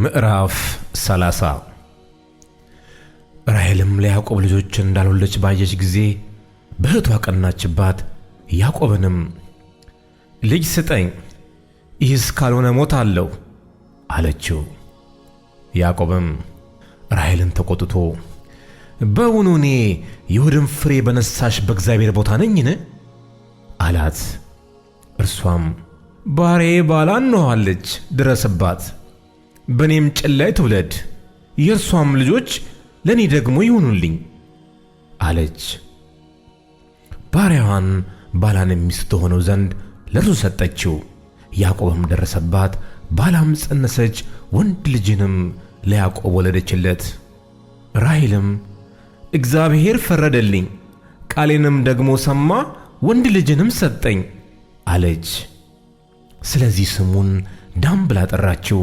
ምዕራፍ 30 ራሔልም ለያዕቆብ ልጆች እንዳልወለደች ባየች ጊዜ በእህቷ ቀናችባት። ያዕቆብንም ልጅ ስጠኝ፣ ይህስ ካልሆነ እሞታለሁ አለችው። ያዕቆብም ራሔልን ተቆጥቶ በውኑ እኔ የሆድን ፍሬ በነሳሽ በእግዚአብሔር ቦታ ነኝን? አላት። እርሷም ባሪያዬ ባላ እንሆሃለች፣ ድረስባት፣ በእኔም ጭን ላይ ትውለድ፣ የእርሷም ልጆች ለእኔ ደግሞ ይሁኑልኝ አለች። ባሪያዋን ባላን ሚስት ትሆነው ዘንድ ለእርሱ ሰጠችው። ያዕቆብም ደረሰባት፣ ባላም ጸነሰች፣ ወንድ ልጅንም ለያዕቆብ ወለደችለት። ራሔልም እግዚአብሔር ፈረደልኝ፣ ቃሌንም ደግሞ ሰማ፣ ወንድ ልጅንም ሰጠኝ አለች። ስለዚህ ስሙን ዳን ብላ ጠራችው።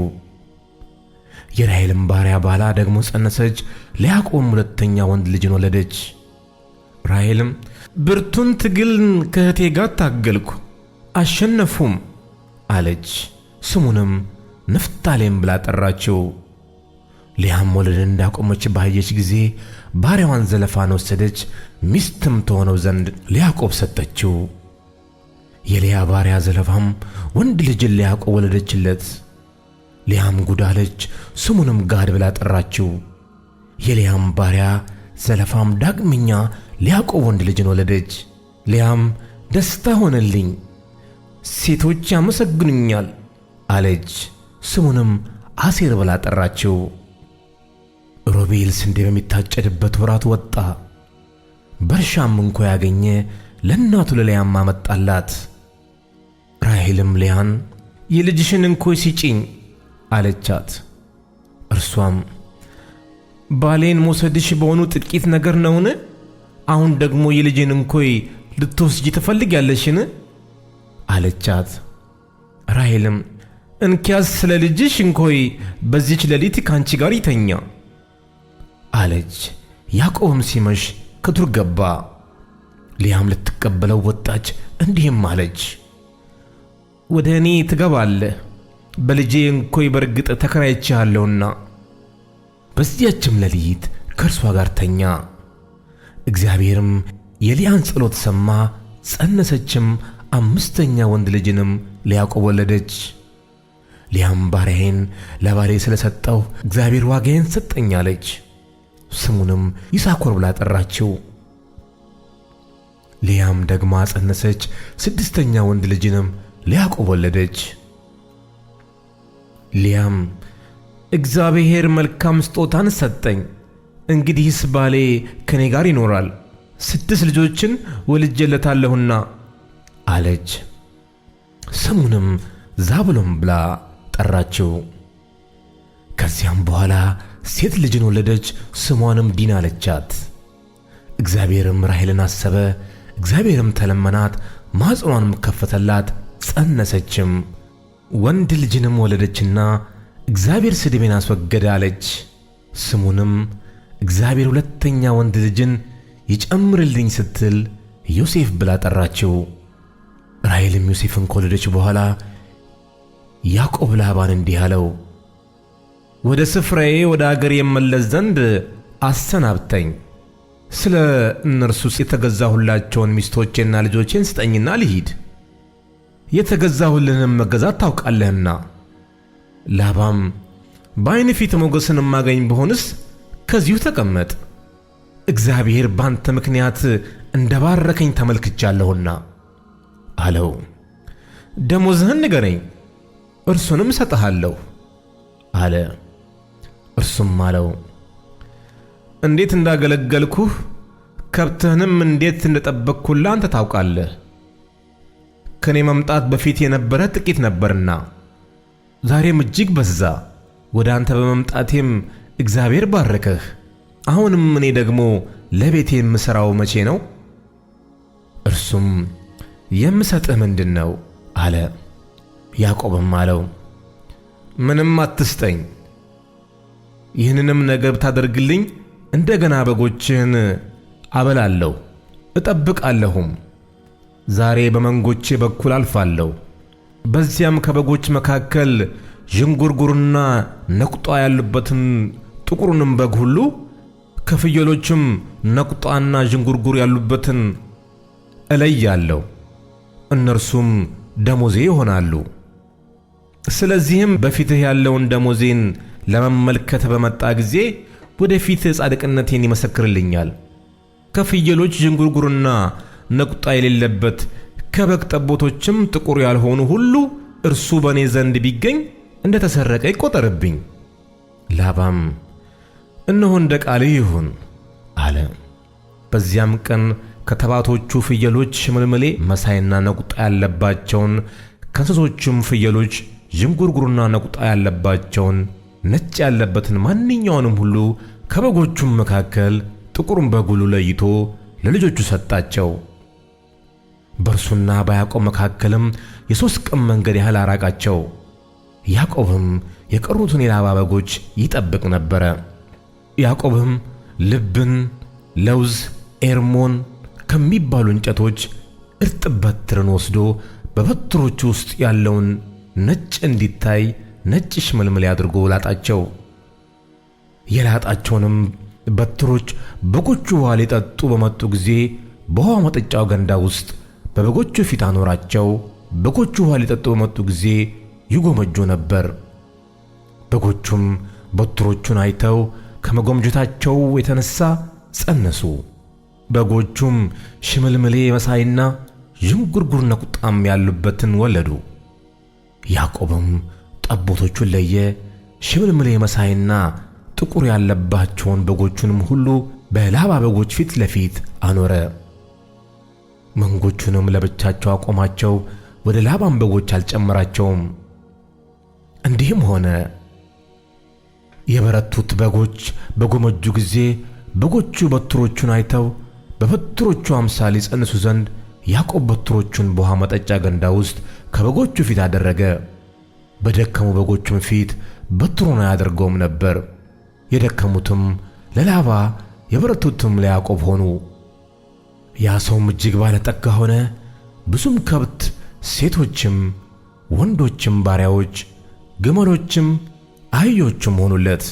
የራሔልም ባሪያ ባላ ደግሞ ጸነሰች፣ ለያዕቆብም ሁለተኛ ወንድ ልጅን ወለደች። ራሔልም ብርቱን ትግልን ከእህቴ ጋር ታገልኩ፣ አሸነፉም አለች። ስሙንም ንፍታሌም ብላ ጠራችው። ልያም ወለድን እንዳቆመች ባየች ጊዜ ባሪያዋን ዘለፋን ወሰደች፣ ሚስትም ትሆነው ዘንድ ለያዕቆብ ሰጠችው። የልያ ባሪያ ዘለፋም ወንድ ልጅን ለያዕቆብ ወለደችለት። ልያም ጉድ አለች፣ ስሙንም ጋድ ብላ ጠራችው። የልያም ባሪያ ዘለፋም ዳግመኛ ለያዕቆብ ወንድ ልጅን ወለደች። ልያም ደስታ ሆነልኝ፣ ሴቶች ያመሰግኑኛል አለች። ስሙንም አሴር ብላ ጠራችው። ሮቤል ስንዴ በሚታጨድበት ወራት ወጣ፣ በእርሻም እንኮ ያገኘ ለእናቱ ለልያም አመጣላት። ራሔልም ልያን የልጅሽን እንኮይ ሲጭኝ አለቻት። እርሷም ባሌን መውሰድሽ በሆኑ ጥቂት ነገር ነውን? አሁን ደግሞ የልጄን እንኮይ ልትወስጂ ትፈልጊያለሽን? አለቻት። ራሔልም እንኪያስ ስለ ልጅሽ እንኮይ በዚች ሌሊት ካንቺ ጋር ይተኛ አለች። ያዕቆብም ሲመሽ ከዱር ገባ። ልያም ልትቀበለው ወጣች፣ እንዲህም አለች፣ ወደ እኔ ትገባለህ፣ በልጄ እንኮይ በርግጥ ተከራይቼሃለሁና። በዚያችም ሌሊት ከእርሷ ጋር ተኛ። እግዚአብሔርም የልያን ጸሎት ሰማ፣ ጸነሰችም፣ አምስተኛ ወንድ ልጅንም ለያዕቆብ ወለደች። ልያም ባሪያዬን ለባሌ ስለሰጠው እግዚአብሔር ዋጋዬን ሰጠኝ አለች። ስሙንም ይሳኮር ብላ ጠራችው። ልያም ደግማ ጸነሰች፣ ስድስተኛ ወንድ ልጅንም ለያዕቆብ ወለደች። ልያም እግዚአብሔር መልካም ስጦታን ሰጠኝ፣ እንግዲህስ ባሌ ከኔ ጋር ይኖራል፣ 6 ልጆችን ወልጄለታለሁና አለች። ስሙንም ዛብሎን ብላ ጠራችው። ከዚያም በኋላ ሴት ልጅን ወለደች፣ ስሟንም ዲና አለቻት። እግዚአብሔርም ራሔልን አሰበ፣ እግዚአብሔርም ተለመናት፣ ማኅፀኗንም ከፈተላት፣ ጸነሰችም፣ ወንድ ልጅንም ወለደችና እግዚአብሔር ስድቤን አስወገደ አለች። ስሙንም እግዚአብሔር ሁለተኛ ወንድ ልጅን ይጨምርልኝ ስትል ዮሴፍ ብላ ጠራችው። ራሔልም ዮሴፍን ከወለደች በኋላ ያዕቆብ ላባን እንዲህ አለው፣ ወደ ስፍራዬ ወደ አገር የመለስ ዘንድ አሰናብተኝ፣ ስለ እነርሱስ የተገዛሁላቸውን ሚስቶቼና ልጆቼን ስጠኝና ልሂድ፣ የተገዛሁልንም መገዛት ታውቃለህና። ላባም በዓይን ፊት ሞገስን ማገኝ ብሆንስ ከዚሁ ተቀመጥ፣ እግዚአብሔር ባንተ ምክንያት እንደ ባረከኝ ተመልክቻለሁና አለው። ደሞዝህን ንገረኝ፣ እርሱንም እሰጥሃለሁ አለ። እርሱም አለው፣ እንዴት እንዳገለገልኩህ ከብትህንም እንዴት እንደጠበቅኩልህ አንተ ታውቃለህ። ከኔ መምጣት በፊት የነበረ ጥቂት ነበርና ዛሬም እጅግ በዛ፣ ወደ አንተ በመምጣቴም እግዚአብሔር ባረከህ። አሁንም እኔ ደግሞ ለቤቴ የምሠራው መቼ ነው? እርሱም የምሰጥህ ምንድን ነው አለ። ያዕቆብም አለው፣ ምንም አትስጠኝ፣ ይህንንም ነገር ብታደርግልኝ እንደገና በጎችህን አበላለሁ እጠብቃለሁም። ዛሬ በመንጎቼ በኩል አልፋለሁ፣ በዚያም ከበጎች መካከል ዥንጉርጉርና ነቁጣ ያሉበትን ጥቁሩንም በግ ሁሉ ከፍየሎችም ነቁጣና ዥንጉርጉር ያሉበትን እለያለሁ፣ እነርሱም ደሞዜ ይሆናሉ። ስለዚህም በፊትህ ያለውን ደሞዜን ለመመልከት በመጣ ጊዜ ወደፊት ጻድቅነቴን ይመሰክርልኛል። ከፍየሎች ዥንጉርጉርና ነቁጣ የሌለበት ከበግ ጠቦቶችም ጥቁር ያልሆኑ ሁሉ እርሱ በእኔ ዘንድ ቢገኝ እንደ ተሰረቀ ይቆጠርብኝ። ላባም እነሆ እንደ ቃልህ ይሁን አለ። በዚያም ቀን ከተባቶቹ ፍየሎች ሽምልምሌ መሳይና ነቁጣ ያለባቸውን፣ ከእንስሶቹም ፍየሎች ዥንጉርጉርና ነቁጣ ያለባቸውን፣ ነጭ ያለበትን ማንኛውንም ሁሉ ከበጎቹም መካከል ጥቁሩን በግ ሁሉ ለይቶ ለልጆቹ ሰጣቸው። በእርሱና በያዕቆብ መካከልም የ3 ቀን መንገድ ያህል አራቃቸው። ያዕቆብም የቀሩትን የላባ በጎች ይጠብቅ ነበረ። ያዕቆብም ልብን፣ ለውዝ፣ ኤርሞን ከሚባሉ እንጨቶች እርጥብ በትርን ወስዶ በበትሮቹ ውስጥ ያለውን ነጭ እንዲታይ ነጭ ሽመልመሌ አድርጎ ላጣቸው። የላጣቸውንም በትሮች በጎቹ ውኃ ሊጠጡ በመጡ ጊዜ በውኃ መጠጫው ገንዳ ውስጥ በበጎቹ ፊት አኖራቸው። በጎቹ ውኃ ሊጠጡ በመጡ ጊዜ ይጎመጁ ነበር። በጎቹም በትሮቹን አይተው ከመጎምጀታቸው የተነሳ ጸነሱ። በጎቹም ሽምልምሌ መሳይና ዥንጉርጉር ነቁጣም ያሉበትን ወለዱ። ያዕቆብም ጠቦቶቹን ለየ፣ ሽምልምሌ መሳይና ጥቁር ያለባቸውን በጎቹንም ሁሉ በላባ በጎች ፊት ለፊት አኖረ። መንጎቹንም ለብቻቸው አቆማቸው፣ ወደ ላባም በጎች አልጨመራቸውም። እንዲህም ሆነ፣ የበረቱት በጎች በጎመጁ ጊዜ በጎቹ በትሮቹን አይተው በበትሮቹ አምሳል ይጸንሱ ዘንድ ያዕቆብ በትሮቹን በውኃ መጠጫ ገንዳ ውስጥ ከበጎቹ ፊት አደረገ። በደከሙ በጎቹም ፊት በትሩን አያደርገውም ነበር። የደከሙትም ለላባ የበረቱትም ለያዕቆብ ሆኑ። ያ ሰውም እጅግ ባለጠጋ ሆነ። ብዙም ከብት፣ ሴቶችም ወንዶችም ባሪያዎች፣ ግመሎችም አህዮችም ሆኑለት።